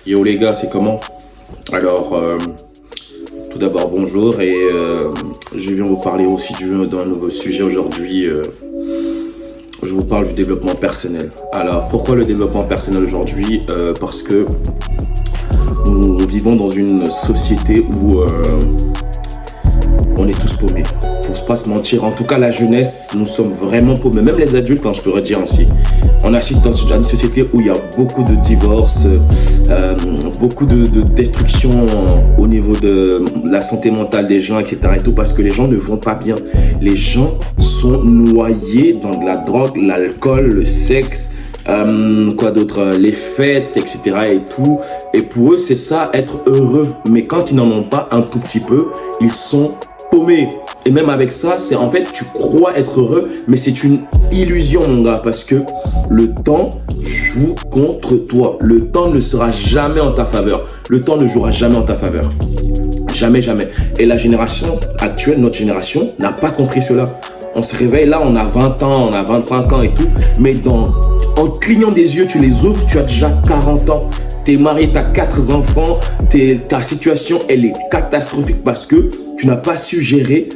Yo les gars, c'est comment? Alors, tout d'abord bonjour et je viens vous parler aussi d'un nouveau sujet aujourd'hui. Je vous parle du développement personnel. Alors, pourquoi le développement personnel aujourd'hui? Parce que nous vivons dans une société où on est tous paumés. Faut pas se mentir. En tout cas, la jeunesse, nous sommes vraiment paumés. Même les adultes, je pourrais dire ainsi. On assiste dans une société où il y a beaucoup de divorces, beaucoup de destruction au niveau de la santé mentale des gens, etc. Et tout, parce que les gens ne vont pas bien. Les gens sont noyés dans de la drogue, l'alcool, le sexe, quoi d'autre, les fêtes, etc. et tout. Et pour eux, c'est ça, être heureux. Mais quand ils n'en ont pas un tout petit peu, ils sont paumés. Et même avec ça, c'est en fait, tu crois être heureux, mais c'est une illusion, mon gars, parce que le temps joue contre toi. Le temps ne sera jamais en ta faveur. Le temps ne jouera jamais en ta faveur. Jamais, jamais. Et la génération actuelle, notre génération, n'a pas compris cela. On se réveille là, on a 20 ans, on a 25 ans et tout, mais en clignant des yeux, tu les ouvres, tu as déjà 40 ans. T'es marié, t'as 4 enfants, ta situation, elle est catastrophique parce que tu n'as pas su gérer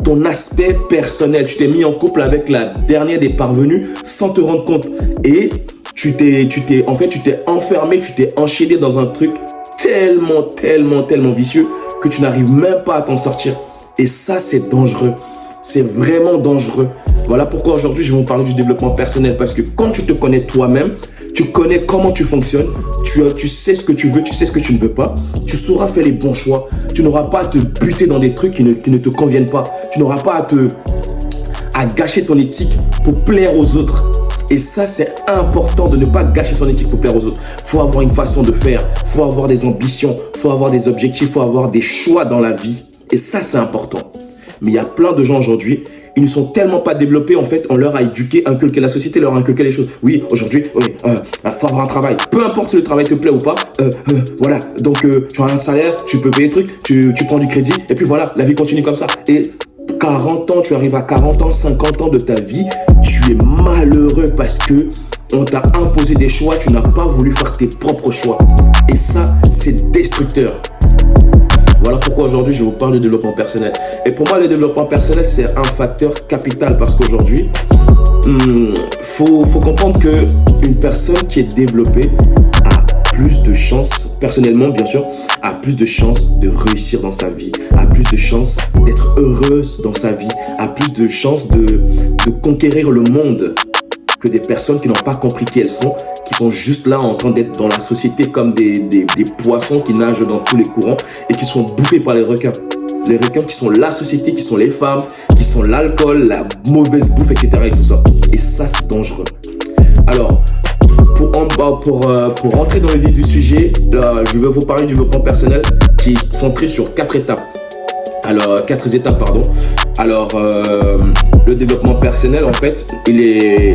ton aspect personnel. Tu t'es mis en couple avec la dernière des parvenus sans te rendre compte. Et tu t'es enfermé, tu t'es enchaîné dans un truc tellement vicieux que tu n'arrives même pas à t'en sortir. Et ça, c'est dangereux. C'est vraiment dangereux. Voilà pourquoi aujourd'hui, je vais vous parler du développement personnel. Parce que quand tu te connais toi-même, tu connais comment tu fonctionnes, tu sais ce que tu veux, tu sais ce que tu ne veux pas, tu sauras faire les bons choix. Tu n'auras pas à te buter dans des trucs qui ne te conviennent pas. Tu n'auras pas à gâcher ton éthique pour plaire aux autres. Et ça, c'est important de ne pas gâcher son éthique pour plaire aux autres. Il faut avoir une façon de faire, il faut avoir des ambitions, il faut avoir des objectifs, il faut avoir des choix dans la vie. Et ça, c'est important. Mais il y a plein de gens aujourd'hui, ils ne sont tellement pas développés, en fait, on leur a éduqué, inculqué, la société leur a inculqué les choses. Oui, aujourd'hui, faut avoir un travail. Peu importe si le travail te plaît ou pas, voilà. Donc, tu as un salaire, tu peux payer des trucs, tu prends du crédit, et puis voilà, la vie continue comme ça. Et 40 ans, tu arrives à 40 ans, 50 ans de ta vie, tu es malheureux parce que on t'a imposé des choix, tu n'as pas voulu faire tes propres choix. Et ça, c'est destructeur. Voilà pourquoi aujourd'hui, je vous parle de développement personnel. Et pour moi, le développement personnel, c'est un facteur capital parce qu'aujourd'hui, faut comprendre qu'une personne qui est développée a plus de chances, personnellement bien sûr, a plus de chances de réussir dans sa vie, a plus de chances d'être heureuse dans sa vie, a plus de chances de conquérir le monde que des personnes qui n'ont pas compris qui elles sont, qui sont juste là en train d'être dans la société comme des poissons qui nagent dans tous les courants et qui sont bouffés par les requins. Les requins qui sont la société, qui sont les femmes, qui sont l'alcool, la mauvaise bouffe, etc. et tout ça. Et ça, c'est dangereux. Alors, pour rentrer dans le vif du sujet, là, je vais vous parler du développement personnel qui est centré sur 4 étapes. Alors, 4 étapes, pardon. Alors, le développement personnel, en fait, il est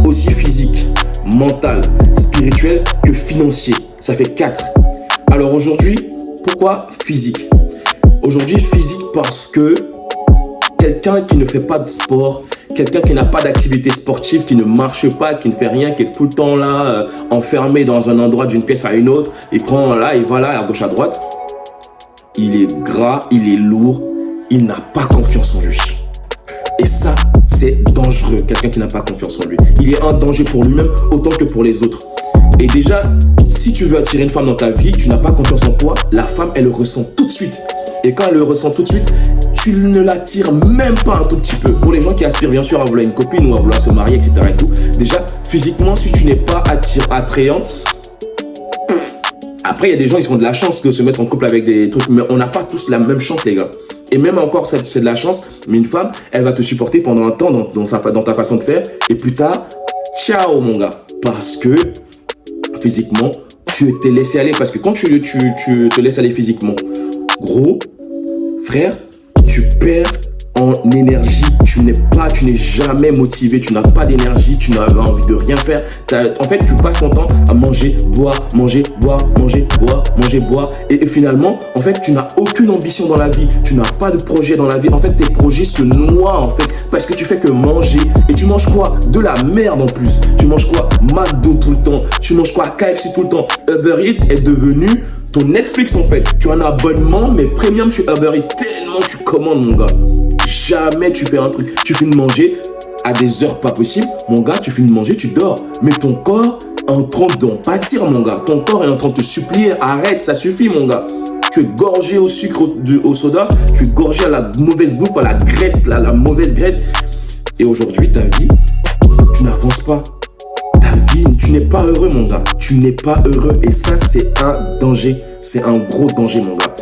aussi physique, mental, spirituel que financier. Ça fait 4. Alors aujourd'hui, pourquoi physique? Aujourd'hui, physique parce que quelqu'un qui ne fait pas de sport, quelqu'un qui n'a pas d'activité sportive, qui ne marche pas, qui ne fait rien, qui est tout le temps là, enfermé dans un endroit d'une pièce à une autre, il prend là, il va là, à gauche, à droite. Il est gras, il est lourd, il n'a pas confiance en lui. Et ça, c'est dangereux, quelqu'un qui n'a pas confiance en lui. Il est un danger pour lui-même autant que pour les autres. Et déjà, si tu veux attirer une femme dans ta vie, tu n'as pas confiance en toi, la femme, elle le ressent tout de suite. Et quand elle le ressent tout de suite, tu ne l'attires même pas un tout petit peu. Pour les gens qui aspirent bien sûr à vouloir une copine ou à vouloir se marier, etc. et tout, déjà, physiquement, si tu n'es pas attrayant, après, il y a des gens, ils ont de la chance de se mettre en couple avec des trucs, mais on n'a pas tous la même chance, les gars. Et même encore, c'est de la chance, mais une femme, elle va te supporter pendant un temps dans ta façon de faire. Et plus tard, ciao, mon gars. Parce que, physiquement, tu t'es laissé aller. Parce que quand tu te laisses aller physiquement, gros, frère, tu perds en énergie. Tu n'es jamais motivé, tu n'as pas d'énergie, tu n'as envie de rien faire. En fait, tu passes ton temps à manger, boire, manger, boire, manger, boire, manger, boire. Et finalement, en fait, tu n'as aucune ambition dans la vie. Tu n'as pas de projet dans la vie. En fait, tes projets se noient, en fait, parce que tu fais que manger. Et tu manges quoi? De la merde en plus. Tu manges quoi? McDo tout le temps. Tu manges quoi? KFC tout le temps. Uber Eats est devenu ton Netflix en fait. Tu as un abonnement mais premium sur Uber Eats. Tellement tu commandes mon gars. Jamais tu fais un truc. Tu finis de manger à des heures pas possibles. Mon gars, tu finis de manger, tu dors. Mais ton corps est en train d'en pâtir mon gars. Ton corps est en train de te supplier. Arrête, ça suffit mon gars. Tu es gorgé au sucre, au soda. Tu es gorgé à la mauvaise bouffe, à la graisse, la mauvaise graisse. Et aujourd'hui, ta vie, tu n'avances pas. Ta vie, tu n'es pas heureux, mon gars. Tu n'es pas heureux. Et ça, c'est un danger. C'est un gros danger, mon gars.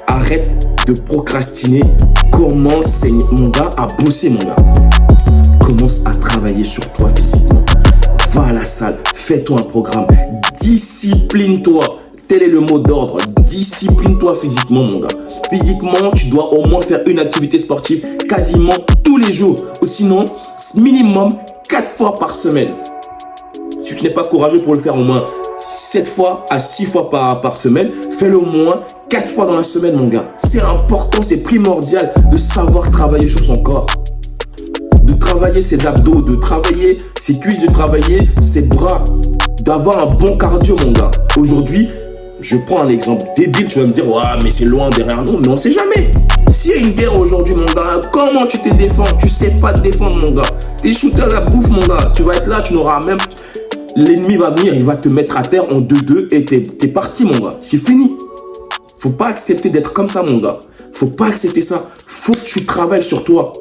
Arrête de procrastiner. Commence, mon gars, à bosser, mon gars. Commence à travailler sur toi physiquement. Va à la salle. Fais-toi un programme. Discipline-toi. Tel est le mot d'ordre. Discipline-toi physiquement, mon gars. Physiquement, tu dois au moins faire une activité sportive quasiment tous les jours. Ou sinon, minimum 4 fois par semaine. Si tu n'es pas courageux pour le faire au moins 7 fois à 6 fois par semaine, fais-le au moins 4 fois dans la semaine, mon gars. C'est important, c'est primordial de savoir travailler sur son corps. De travailler ses abdos, de travailler ses cuisses, de travailler ses bras. D'avoir un bon cardio, mon gars. Aujourd'hui, je prends un exemple débile, tu vas me dire, ouais, mais c'est loin derrière nous. Mais on ne sait jamais. S'il y a une guerre aujourd'hui, mon gars, comment tu te défends? Tu sais pas te défendre, mon gars. T'es shooté à la bouffe, mon gars. Tu vas être là, tu n'auras même... L'ennemi va venir, il va te mettre à terre en 2-2 et t'es parti, mon gars. C'est fini. Faut pas accepter d'être comme ça, mon gars. Faut pas accepter ça. Faut que tu travailles sur toi.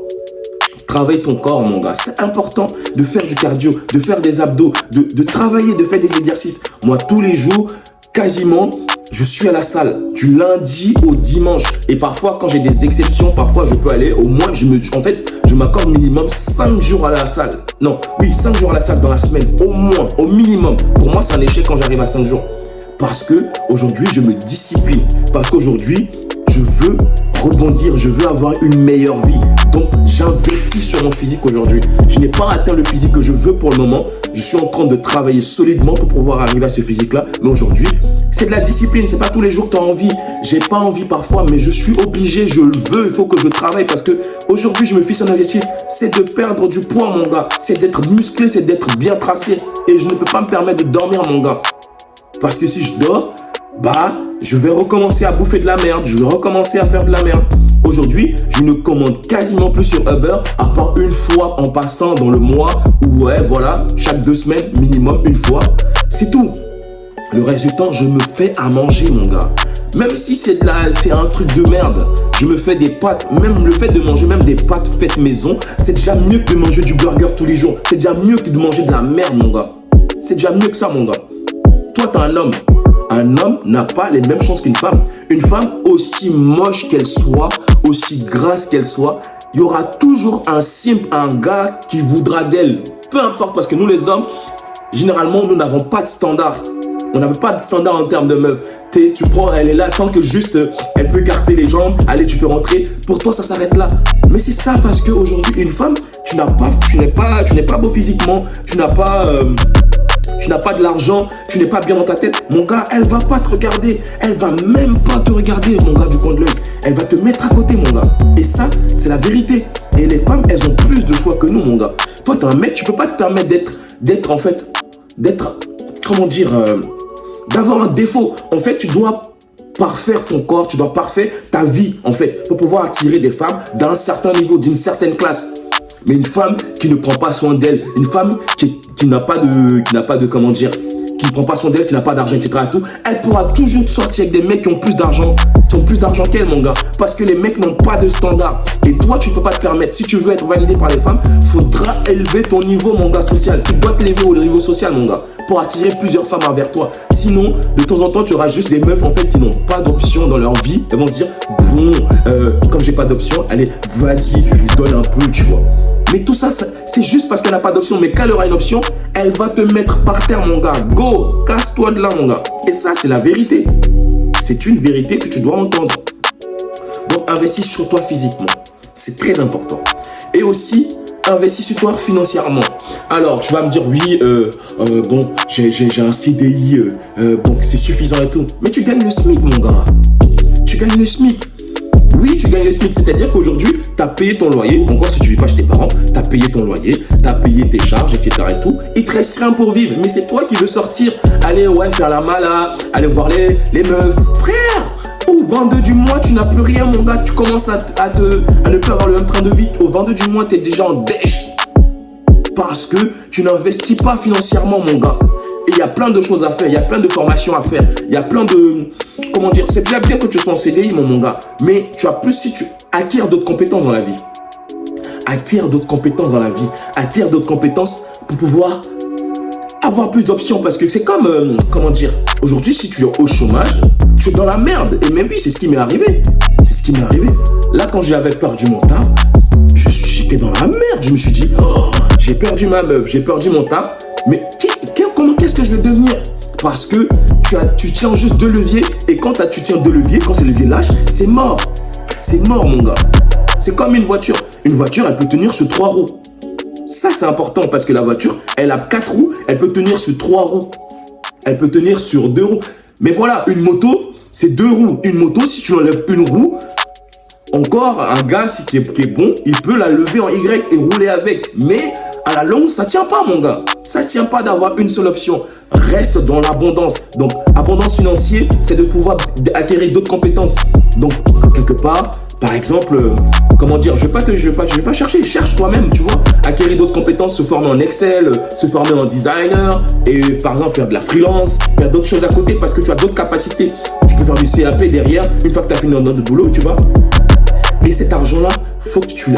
Travaille ton corps, mon gars. C'est important de faire du cardio, de faire des abdos, de travailler, de faire des exercices. Moi, tous les jours, quasiment, je suis à la salle du lundi au dimanche. Et parfois, quand j'ai des exceptions, parfois, je peux aller au moins, je m'accorde minimum 5 jours à la salle. Non, oui, 5 jours à la salle dans la semaine, au moins, au minimum. Pour moi, c'est un échec quand j'arrive à 5 jours. Parce que aujourd'hui, je me discipline. Parce qu'aujourd'hui, je veux rebondir, je veux avoir une meilleure vie. Donc, j'investis sur mon physique aujourd'hui. Je n'ai pas atteint le physique que je veux pour le moment. Je suis en train de travailler solidement pour pouvoir arriver à ce physique-là. Mais aujourd'hui, c'est de la discipline. C'est pas tous les jours que tu as envie. J'ai pas envie parfois, mais je suis obligé. Je le veux. Il faut que je travaille parce que aujourd'hui, je me fixe un objectif. C'est de perdre du poids, mon gars. C'est d'être musclé, c'est d'être bien tracé. Et je ne peux pas me permettre de dormir, mon gars. Parce que si je dors, je vais recommencer à bouffer de la merde. Je vais recommencer à faire de la merde. Aujourd'hui, je ne commande quasiment plus sur Uber, à part une fois en passant dans le mois. Ou ouais, voilà, chaque 2 semaines, minimum une fois. C'est tout. Le reste du temps, je me fais à manger, mon gars. Même si c'est un truc de merde, je me fais des pâtes. Même le fait de manger même des pâtes faites maison, c'est déjà mieux que de manger du burger tous les jours. C'est déjà mieux que de manger de la merde, mon gars. C'est déjà mieux que ça, mon gars. Toi, t'es un homme. Un homme n'a pas les mêmes chances qu'une femme. Une femme, aussi moche qu'elle soit, aussi grasse qu'elle soit, il y aura toujours un simp, un gars qui voudra d'elle. Peu importe, parce que nous les hommes, généralement, nous n'avons pas de standard. On n'avait pas de standard en termes de meuf. Tu prends, elle est là, tant que juste, elle peut écarter les jambes, allez, tu peux rentrer. Pour toi, ça s'arrête là. Mais c'est ça parce qu'aujourd'hui, une femme, tu n'es pas beau physiquement, tu n'as pas de l'argent, tu n'es pas bien dans ta tête, mon gars, elle va pas te regarder. Elle va même pas te regarder, mon gars, du coin de l'œil. Elle va te mettre à côté, mon gars. Et ça, c'est la vérité. Et les femmes, elles ont plus de choix que nous, mon gars. Toi, t'es un mec, tu peux pas te permettre d'avoir un défaut. En fait, tu dois parfaire ton corps, tu dois parfaire ta vie, en fait, pour pouvoir attirer des femmes d'un certain niveau, d'une certaine classe. Mais une femme qui ne prend pas soin d'elle, une femme qui n'a pas de, comment dire, qui ne prend pas soin d'elle, qui n'a pas d'argent, etc. Tout, elle pourra toujours sortir avec des mecs qui ont plus d'argent qu'elle, mon gars. Parce que les mecs n'ont pas de standard. Et toi, tu ne peux pas te permettre. Si tu veux être validé par les femmes, faudra élever ton niveau, mon gars, social. Tu dois t'élever au niveau social, mon gars, pour attirer plusieurs femmes envers toi. Sinon, de temps en temps, tu auras juste des meufs, en fait, qui n'ont pas d'option dans leur vie. Elles vont se dire, bon, comme j'ai pas d'option, allez, vas-y, je lui donne un peu, tu vois. Mais tout ça, c'est juste parce qu'elle n'a pas d'option. Mais quand elle aura une option, elle va te mettre par terre, mon gars. Go, casse-toi de là, mon gars. Et ça, c'est la vérité. C'est une vérité que tu dois entendre. Donc, investis sur toi physiquement. C'est très important. Et aussi, investis sur toi financièrement. Alors, tu vas me dire, oui, bon, j'ai un CDI, bon, c'est suffisant et tout. Mais tu gagnes le SMIC, mon gars. Tu gagnes le SMIC. Oui, tu gagnes le SMIC, c'est-à-dire qu'aujourd'hui, tu as payé ton loyer, encore si tu ne vis pas chez tes parents, tu as payé ton loyer, tu as payé tes charges, etc. et tout. Il te reste rien pour vivre, mais c'est toi qui veux sortir, aller ouais, faire la mala, aller voir les meufs. Frère, au 22 du mois, tu n'as plus rien, mon gars, tu commences à ne plus avoir le même train de vie. Au 22 du mois, tu es déjà en dèche. Parce que tu n'investis pas financièrement, mon gars. Et il y a plein de choses à faire, il y a plein de formations à faire, il y a plein de... Comment dire, c'est déjà bien que tu sois en CDI, mon gars, mais tu as plus si tu acquiers d'autres compétences dans la vie. Acquiers d'autres compétences dans la vie, acquiers d'autres compétences pour pouvoir avoir plus d'options. Parce que c'est comme, comment dire, aujourd'hui, si tu es au chômage, tu es dans la merde. Et même oui, c'est ce qui m'est arrivé. C'est ce qui m'est arrivé. Là, quand j'avais perdu mon taf, j'étais dans la merde. Je me suis dit, oh, j'ai perdu ma meuf, j'ai perdu mon taf. Mais qu'est-ce que je vais devenir? Parce que tu tiens juste deux leviers. Et quand tu tiens deux leviers, quand ces leviers lâchent, c'est mort. C'est mort, mon gars. C'est comme une voiture. Une voiture, elle peut tenir sur 3 roues. Ça, c'est important parce que la voiture, elle a 4 roues. Elle peut tenir sur 3 roues. Elle peut tenir sur 2 roues. Mais voilà, une moto, c'est 2 roues. Une moto, si tu enlèves une roue, encore un gars qui est bon, il peut la lever en Y et rouler avec. Mais à la longue, ça tient pas, mon gars. Ça tient pas d'avoir une seule option. Reste dans l'abondance. Donc, abondance financière, c'est de pouvoir acquérir d'autres compétences. Donc, quelque part, par exemple, comment dire, je vais pas chercher, cherche toi-même, tu vois. Acquérir d'autres compétences, se former en Excel, se former en designer et par exemple faire de la freelance, faire d'autres choses à côté parce que tu as d'autres capacités. Tu peux faire du CAP derrière, une fois que tu as fini dans le boulot, tu vois. Et cet argent-là, faut que tu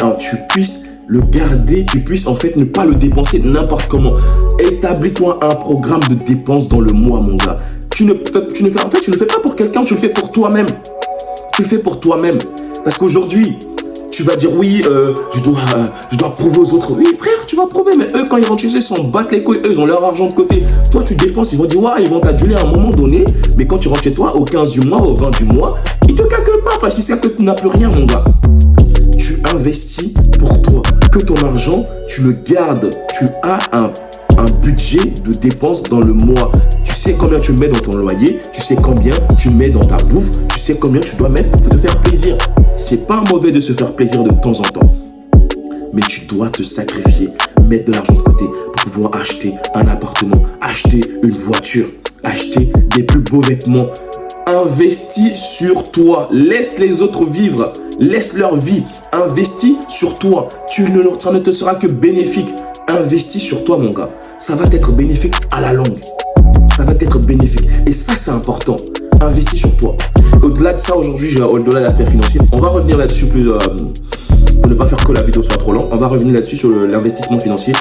puisses le garder, tu puisses en fait ne pas le dépenser n'importe comment. Établis-toi un programme de dépenses dans le mois, mon gars. Tu ne fais pas pour quelqu'un, tu le fais pour toi-même. Tu le fais pour toi-même. Parce qu'aujourd'hui, tu vas dire oui, je dois prouver aux autres. Oui, frère, tu vas prouver, mais eux, quand ils rentrent chez eux, ils s'en battent les couilles, eux, ils ont leur argent de côté. Toi, tu dépenses, ils vont dire, ouais, ils vont t'aduler à un moment donné, mais quand tu rentres chez toi, au 15 du mois, au 20 du mois, ils te calculent pas parce qu'ils savent que tu n'as plus rien, mon gars. Tu investis pour toi, que ton argent, tu le gardes. Tu as un budget de dépenses dans le mois. Tu sais combien tu mets dans ton loyer, tu sais combien tu mets dans ta bouffe, tu sais combien tu dois mettre pour te faire plaisir. C'est pas mauvais de se faire plaisir de temps en temps. Mais tu dois te sacrifier, mettre de l'argent de côté pour pouvoir acheter un appartement, acheter une voiture, acheter des plus beaux vêtements. Investis sur toi. Laisse les autres vivre. Laisse leur vie. Investis sur toi. Ça ne te sera que bénéfique. Investis sur toi, mon gars. Ça va t'être bénéfique à la longue. Ça va t'être bénéfique. Et ça, c'est important. Investis sur toi. Au-delà de ça, aujourd'hui, au-delà de l'aspect financier, on va revenir là-dessus pour ne pas faire que la vidéo soit trop longue. On va revenir là-dessus sur l'investissement financier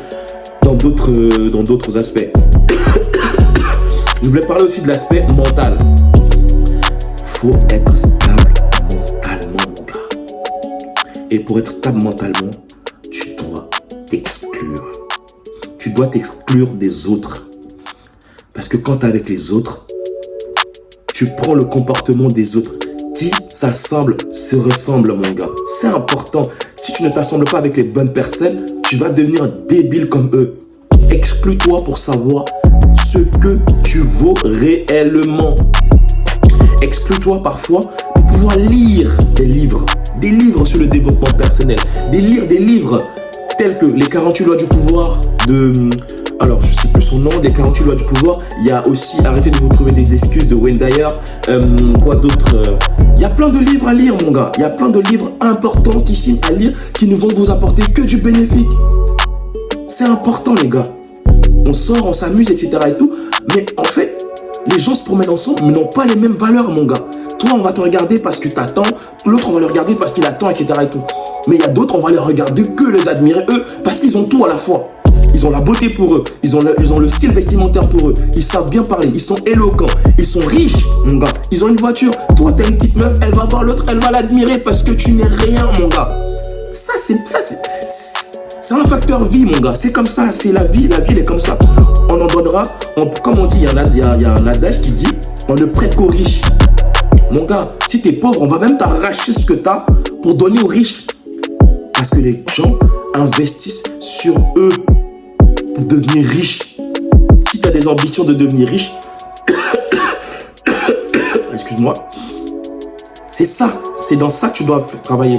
dans d'autres aspects. Je voulais parler aussi de l'aspect mental. Faut être stable mentalement, mon gars. Et pour être stable mentalement, tu dois t'exclure. Tu dois t'exclure des autres. Parce que quand tu es avec les autres, tu prends le comportement des autres. Qui s'assemble se ressemble, mon gars. C'est important. Si tu ne t'assembles pas avec les bonnes personnes, tu vas devenir débile comme eux. Exclue-toi pour savoir ce que tu vaux réellement. Exclue-toi parfois pour pouvoir lire des livres sur le développement personnel, des livres tels que les 48 lois du pouvoir alors je sais plus son nom, les 48 lois du pouvoir. Il y a aussi Arrêtez de vous trouver des excuses de Wayne Dyer. Quoi d'autre? Il y a plein de livres à lire, mon gars. Il y a plein de livres importantissimes à lire qui ne vont vous apporter que du bénéfique. C'est important, les gars. On sort, on s'amuse, etc. et tout. Mais en fait, les gens se promènent ensemble, mais n'ont pas les mêmes valeurs, mon gars. Toi, on va te regarder parce que tu attends. L'autre, on va le regarder parce qu'il attend, etc. et tout. Mais il y a d'autres, on va les regarder que les admirer, eux, parce qu'ils ont tout à la fois. Ils ont la beauté pour eux. Ils ont le style vestimentaire pour eux. Ils savent bien parler. Ils sont éloquents. Ils sont riches, mon gars. Ils ont une voiture. Toi, t'as une petite meuf. Elle va voir l'autre. Elle va l'admirer parce que tu n'es rien, mon gars. Ça, c'est un facteur vie, mon gars. C'est comme ça. C'est la vie. La vie, elle est comme ça. On en donnera. Comme on dit, il y a un adage qui dit on ne prête qu'aux riches. Mon gars, si t'es pauvre, on va même t'arracher ce que t'as pour donner aux riches. Parce que les gens investissent sur eux pour devenir riches. Si tu as des ambitions de devenir riche, excuse-moi, c'est ça, c'est dans ça que tu dois travailler.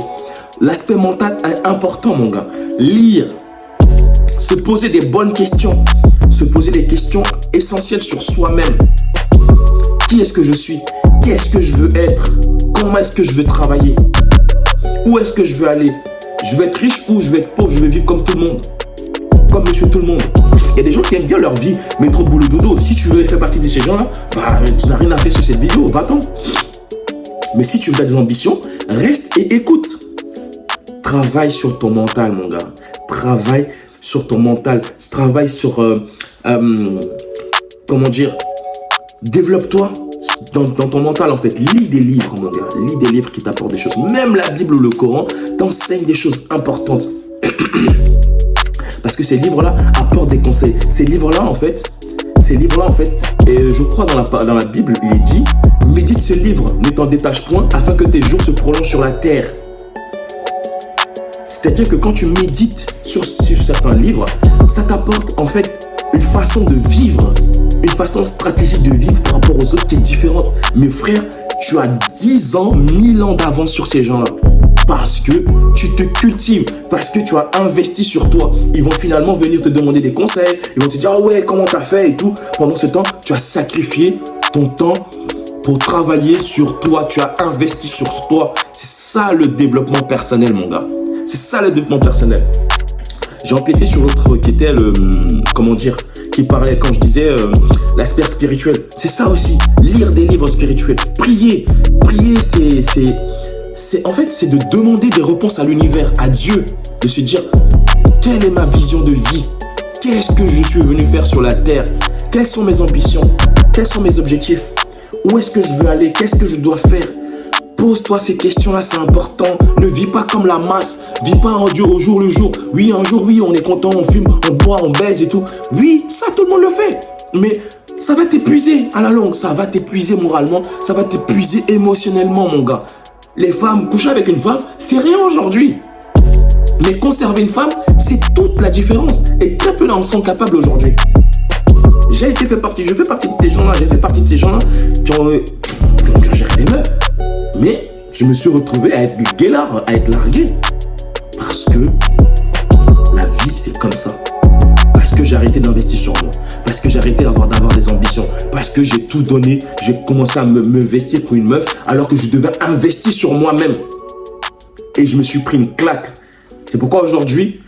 L'aspect mental est important, mon gars. Lire, se poser des bonnes questions, se poser des questions essentielles sur soi-même. Qui est-ce que je suis? Qu'est-ce que je veux être? Comment est-ce que je veux travailler? Où est-ce que je veux aller? Je veux être riche ou je veux être pauvre? Je veux vivre comme tout le monde, comme monsieur tout le monde. Il y a des gens qui aiment bien leur vie, mais trop de boulot dodo. Si tu veux faire partie de ces gens-là, bah, tu n'as rien à faire sur cette vidéo, va-t'en. Mais si tu as des ambitions, reste et écoute. Travaille sur ton mental, mon gars. Travaille sur ton mental. Travaille sur, comment dire, développe-toi dans ton mental, en fait. Lis des livres, mon gars. Lis des livres qui t'apportent des choses. Même la Bible ou le Coran t'enseignent des choses importantes. Parce que ces livres-là apportent des conseils. Ces livres-là, en fait, et je crois dans la Bible, il est dit, médite ce livre, ne t'en détache point, afin que tes jours se prolongent sur la terre. C'est-à-dire que quand tu médites sur certains livres, ça t'apporte en fait une façon de vivre, une façon stratégique de vivre par rapport aux autres qui est différente. Mes frères, tu as 10 ans, 1000 ans d'avance sur ces gens-là. Parce que tu te cultives, parce que tu as investi sur toi. Ils vont finalement venir te demander des conseils. Ils vont te dire, ah ouais, comment t'as fait et tout. Pendant ce temps, tu as sacrifié ton temps pour travailler sur toi. Tu as investi sur toi. C'est ça le développement personnel, mon gars. C'est ça le développement personnel. J'ai empiété sur l'autre qui était comment dire, qui parlait quand je disais l'aspect spirituel. C'est ça aussi, lire des livres spirituels. Prier, en fait, c'est de demander des réponses à l'univers, à Dieu, de se dire, quelle est ma vision de vie? Qu'est-ce que je suis venu faire sur la terre? Quelles sont mes ambitions? Quels sont mes objectifs? Où est-ce que je veux aller? Qu'est-ce que je dois faire? Pose-toi ces questions-là, c'est important. Ne vis pas comme la masse. Vis pas en Dieu au jour le jour. Oui, un jour, oui, on est content, on fume, on boit, on baise et tout. Oui, ça, tout le monde le fait. Mais ça va t'épuiser à la longue. Ça va t'épuiser moralement. Ça va t'épuiser émotionnellement, mon gars. Les femmes, coucher avec une femme, c'est rien aujourd'hui. Mais conserver une femme, c'est toute la différence. Et très peu d'en sont capables aujourd'hui. Je fais partie de ces gens-là. J'ai fait partie de ces gens-là qui ont géré des meufs. Mais je me suis retrouvé à être guélard, à être largué. Parce que la vie, c'est comme ça. Parce que j'ai arrêté d'investir sur moi. Parce que j'ai arrêté d'avoir des ambitions. Parce que j'ai tout donné. J'ai commencé à m'investir pour une meuf alors que je devais investir sur moi-même. Et je me suis pris une claque. C'est pourquoi aujourd'hui,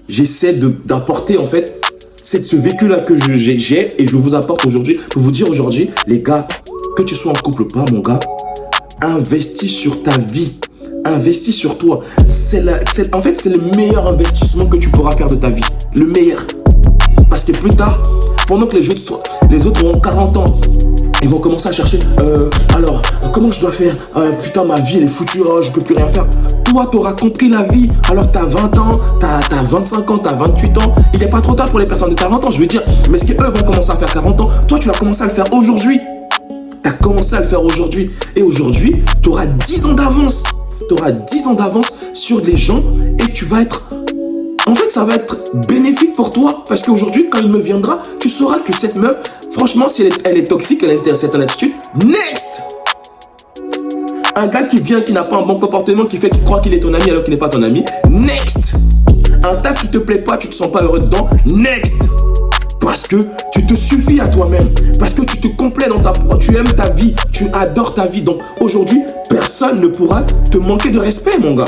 j'essaie d'apporter en fait ce vécu-là que j'ai et je vous apporte aujourd'hui pour vous dire aujourd'hui, les gars, que tu sois en couple ou pas, mon gars, investis sur ta vie. Investis sur toi. En fait, c'est le meilleur investissement que tu pourras faire de ta vie. Le meilleur. Parce que plus tard, pendant que les autres auront 40 ans, ils vont commencer à chercher alors, comment je dois faire? Putain, ma vie, elle est foutue, je peux plus rien faire. Toi, tu auras compris la vie. Alors, tu as 20 ans, tu as 25 ans, tu as 28 ans. Il n'est pas trop tard pour les personnes de 40 ans, je veux dire. Mais est-ce qu'eux vont commencer à faire 40 ans? Toi, tu vas commencer à le faire aujourd'hui. Tu as commencé à le faire aujourd'hui. Et aujourd'hui, tu auras 10 ans d'avance. Tu auras 10 ans d'avance sur les gens et tu vas être... En fait, ça va être bénéfique pour toi parce qu'aujourd'hui, quand il me viendra, tu sauras que cette meuf, franchement, si elle est toxique, elle a une certaine attitude, next! Un gars qui vient, qui n'a pas un bon comportement, qui croit qu'il est ton ami alors qu'il n'est pas ton ami, next! Un taf qui te plaît pas, tu te sens pas heureux dedans, next! Parce que tu te suffis à toi-même. Parce que tu te complais dans tu aimes ta vie. Tu adores ta vie. Donc aujourd'hui, personne ne pourra te manquer de respect, mon gars.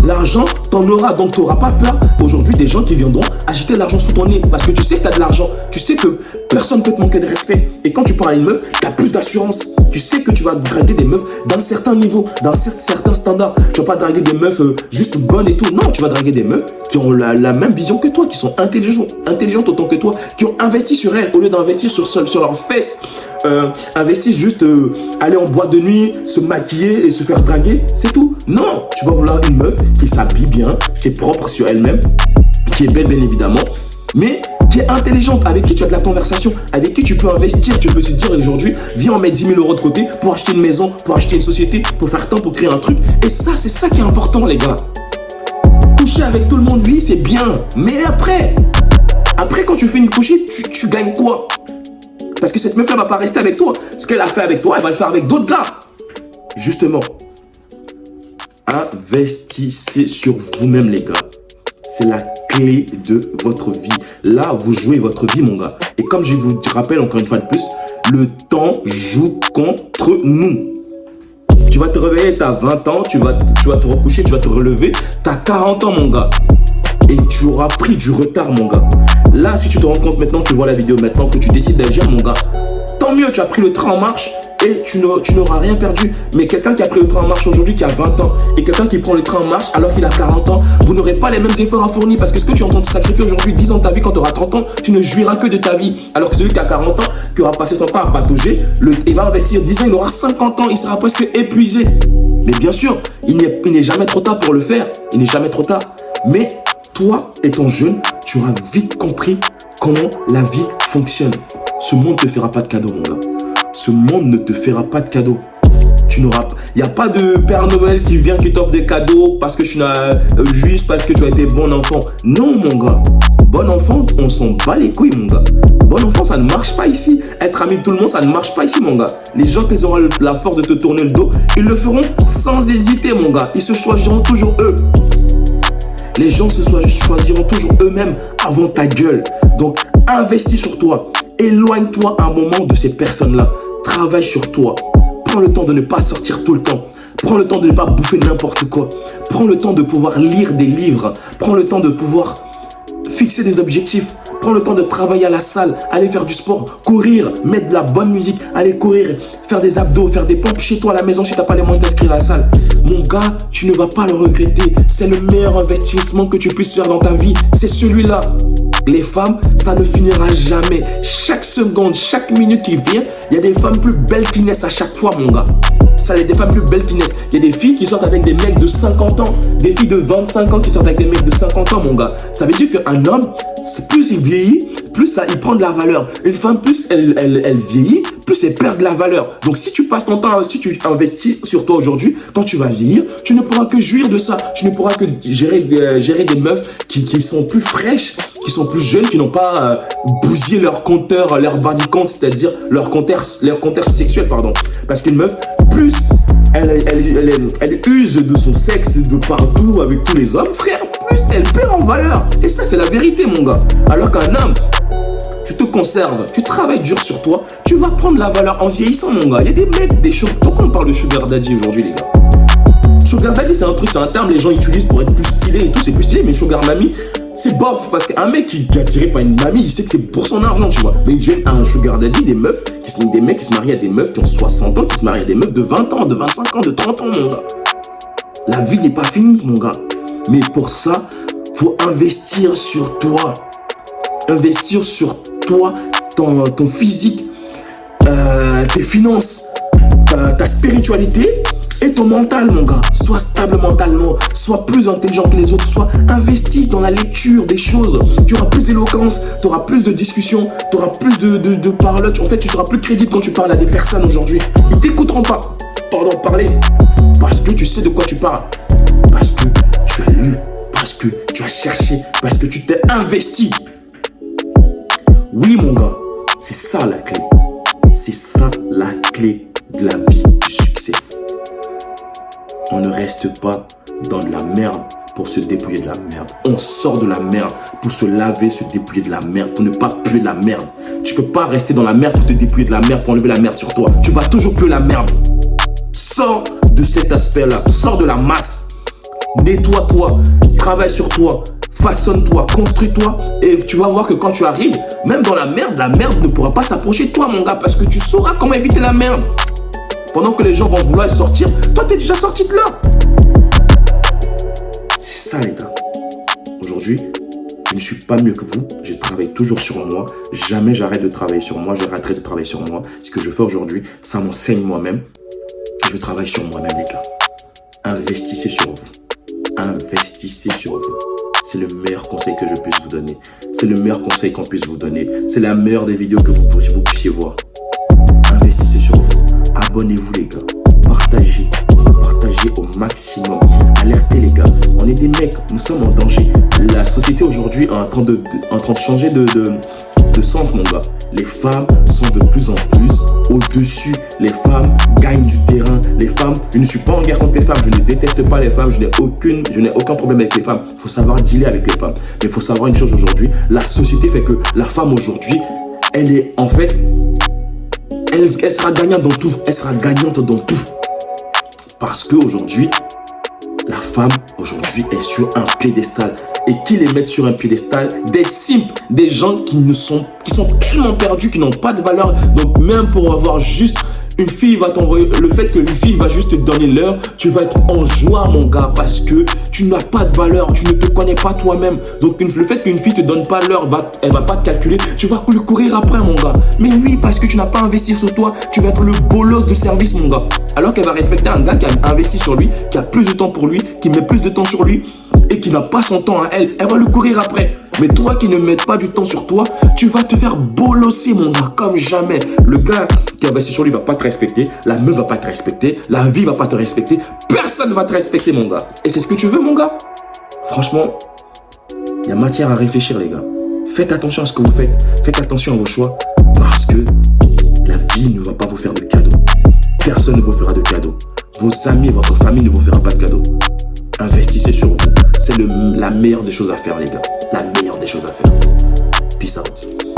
L'argent, t'en auras. Donc tu n'auras pas peur aujourd'hui des gens qui viendront agiter l'argent sous ton nez. Parce que tu sais que tu as de l'argent. Tu sais que personne ne peut te manquer de respect. Et quand tu parles à une meuf, tu as plus d'assurance. Tu sais que tu vas draguer des meufs d'un certain niveau, d'un certain standard. Tu vas pas draguer des meufs juste bonnes et tout. Non, tu vas draguer des meufs qui ont la même vision que toi, qui sont intelligentes autant que toi, qui ont investi sur elles au lieu d'investir sur leurs fesses. Investissent juste aller en boîte de nuit, se maquiller et se faire draguer, c'est tout. Non, tu vas vouloir une meuf qui s'habille bien, qui est propre sur elle-même, qui est belle bien évidemment, mais qui est intelligente, avec qui tu as de la conversation, avec qui tu peux investir. Tu peux se dire aujourd'hui, viens on met 10 000 € de côté pour acheter une maison, pour acheter une société, pour faire temps, pour créer un truc. Et ça, c'est ça qui est important, les gars. coucher avec tout le monde, oui, c'est bien. Mais après, quand tu fais une couchée, tu gagnes quoi? Parce que cette meuf, elle va pas rester avec toi. Ce qu'elle a fait avec toi, elle va le faire avec d'autres gars. Justement, investissez sur vous-même, les gars. C'est la clé de votre vie. Là, vous jouez votre vie, mon gars. Et comme je vous rappelle encore une fois de plus, le temps joue contre nous. Tu vas te réveiller, tu as 20 ans, tu vas te recoucher, tu vas te relever, tu as 40 ans, mon gars. Et tu auras pris du retard, mon gars. Là, si tu te rends compte maintenant, tu vois la vidéo maintenant, que tu décides d'agir, mon gars, tant mieux, tu as pris le train en marche et tu n'auras rien perdu. Mais quelqu'un qui a pris le train en marche aujourd'hui, qui a 20 ans, et quelqu'un qui prend le train en marche alors qu'il a 40 ans, vous n'aurez pas les mêmes efforts à fournir. Parce que ce que tu es en train de sacrifier aujourd'hui, 10 ans de ta vie, quand tu auras 30 ans, tu ne jouiras que de ta vie. Alors que celui qui a 40 ans, qui aura passé son temps à patauger, il va investir 10 ans, il aura 50 ans, il sera presque épuisé. Mais bien sûr, il n'est jamais trop tard pour le faire. Il n'est jamais trop tard. Mais toi, étant jeune, tu auras vite compris comment la vie fonctionne. Ce monde ne te fera pas de cadeau, mon gars. Ce monde ne te fera pas de cadeau. Il n'y a pas de Père Noël qui vient, qui t'offre des cadeaux parce que tu n'as juste parce que tu as été bon enfant. Non, mon gars. Bon enfant, on s'en bat les couilles, mon gars. Bon enfant, ça ne marche pas ici. Être ami de tout le monde, ça ne marche pas ici, mon gars. Les gens qui auront la force de te tourner le dos, ils le feront sans hésiter, mon gars. Ils se choisiront toujours eux. Les gens se choisiront toujours eux-mêmes avant ta gueule. Donc, investis sur toi. Éloigne-toi un moment de ces personnes-là. Travaille sur toi. Prends le temps de ne pas sortir tout le temps. Prends le temps de ne pas bouffer n'importe quoi. Prends le temps de pouvoir lire des livres. Prends le temps de pouvoir fixer des objectifs. Prends le temps de travailler à la salle, aller faire du sport, courir, mettre de la bonne musique, aller courir, faire des abdos, faire des pompes chez toi à la maison si tu n'as pas les moyens d'inscrire à la salle. Mon gars, tu ne vas pas le regretter. C'est le meilleur investissement que tu puisses faire dans ta vie. C'est celui-là. Les femmes, ça ne finira jamais. Chaque seconde, chaque minute qui vient, il y a des femmes plus belles qui naissent à chaque fois, mon gars. Ça, il y a des femmes plus belles qui naissent. Il y a des filles qui sortent avec des mecs de 50 ans. Des filles de 25 ans qui sortent avec des mecs de 50 ans, mon gars. Ça veut dire qu'un homme, plus il vieillit, plus ça, il prend de la valeur. Une femme, plus elle vieillit, plus elle perd de la valeur. Donc, si tu passes ton temps, si tu investis sur toi aujourd'hui, quand tu vas vieillir, tu ne pourras que jouir de ça. Tu ne pourras que gérer des meufs qui sont plus fraîches, qui sont plus jeunes, qui n'ont pas bousillé leur compteur, leur body count, c'est-à-dire leur compteur sexuel, pardon. Parce qu'une meuf, plus elle use de son sexe de partout avec tous les hommes, frère, plus elle perd en valeur. Et ça, c'est la vérité, mon gars. Alors qu'un homme, tu te conserves, tu travailles dur sur toi, tu vas prendre la valeur en vieillissant, mon gars. Il y a des mecs, pourquoi on parle de sugar daddy aujourd'hui, les gars? Sugar daddy, c'est un terme les gens utilisent pour être plus stylé et tout, c'est plus stylé, mais sugar mamie, c'est bof, parce qu'un mec qui est attiré par une mamie, il sait que c'est pour son argent, tu vois. Mais j'ai un sugar daddy, des mecs qui se marient à des meufs qui ont 60 ans, qui se marient à des meufs de 20 ans, de 25 ans, de 30 ans, mon gars. La vie n'est pas finie, mon gars. Mais pour ça, faut investir sur toi. Investir sur toi, ton physique, tes finances, ta spiritualité et ton mental, mon gars. Sois stable mentalement, sois plus intelligent que les autres, sois investi dans la lecture des choses. Tu auras plus d'éloquence, tu auras plus de discussions, tu auras plus de parlotte. En fait, tu seras plus crédible quand tu parles à des personnes aujourd'hui. Ils t'écouteront pas, parler, parce que tu sais de quoi tu parles. Parce que tu as lu, parce que tu as cherché, parce que tu t'es investi. Oui, mon gars, c'est ça la clé. C'est ça la clé de la vie, du succès. On ne reste pas dans de la merde pour se dépouiller de la merde. On sort de la merde pour se laver, se dépouiller de la merde, pour ne pas puer de la merde. Tu peux pas rester dans la merde pour te dépouiller de la merde, pour enlever la merde sur toi. Tu vas toujours puer la merde. Sors de cet aspect-là, sors de la masse. Nettoie-toi, travaille sur toi, façonne-toi, construis-toi. Et tu vas voir que quand tu arrives, même dans la merde ne pourra pas s'approcher de toi, mon gars, parce que tu sauras comment éviter la merde. Pendant que les gens vont vouloir sortir, toi, t'es déjà sorti de là. C'est ça, les gars. Aujourd'hui, je ne suis pas mieux que vous. Je travaille toujours sur moi. Jamais j'arrête de travailler sur moi. J'arrêterai de travailler sur moi. Ce que je fais aujourd'hui, ça m'enseigne moi-même. Je travaille sur moi-même, les gars. Investissez sur vous. Investissez sur vous. C'est le meilleur conseil que je puisse vous donner. C'est le meilleur conseil qu'on puisse vous donner. C'est la meilleure des vidéos que vous puissiez voir. Investissez sur vous. Abonnez-vous, les gars. Partagez protéger au maximum. Alertez les gars, on est des mecs, nous sommes en danger. La société aujourd'hui est en train de changer de sens, mon gars. Les femmes sont de plus en plus au-dessus. Les femmes gagnent du terrain. Les femmes, je ne suis pas en guerre contre les femmes, je ne déteste pas les femmes, je n'ai aucun problème avec les femmes. Il faut savoir dealer avec les femmes. Mais il faut savoir une chose aujourd'hui, la société fait que la femme aujourd'hui, elle est en fait, elle sera gagnante dans tout. Elle sera gagnante dans tout. Parce qu'aujourd'hui, la femme, aujourd'hui, est sur un piédestal. Et qui les met sur un piédestal? Des simples, des gens qui sont tellement perdus, qui n'ont pas de valeur. Donc même pour avoir juste une fille va t'envoyer, le fait que une fille va juste te donner l'heure, tu vas être en joie, mon gars, parce que tu n'as pas de valeur, tu ne te connais pas toi-même. Donc le fait qu'une fille te donne pas l'heure, elle va pas te calculer, tu vas lui courir après, mon gars. Mais oui, parce que tu n'as pas investi sur toi, tu vas être le bolos de service, mon gars. Alors qu'elle va respecter un gars qui a investi sur lui, qui a plus de temps pour lui, qui met plus de temps sur lui et qui n'a pas son temps à elle, elle va lui courir après. Mais toi qui ne mets pas du temps sur toi, tu vas te faire bolosser, mon gars, comme jamais. Le gars qui investit sur lui va pas te respecter, la meuf va pas te respecter, la vie va pas te respecter, personne va te respecter, mon gars. Et c'est ce que tu veux, mon gars? Franchement, il y a matière à réfléchir, les gars. Faites attention à ce que vous faites, faites attention à vos choix, parce que la vie ne va pas vous faire de cadeaux. Personne ne vous fera de cadeaux. Vos amis, votre famille ne vous fera pas de cadeaux. Investissez sur vous. C'est la meilleure des choses à faire, les gars. La meilleure des choses à faire. Peace out.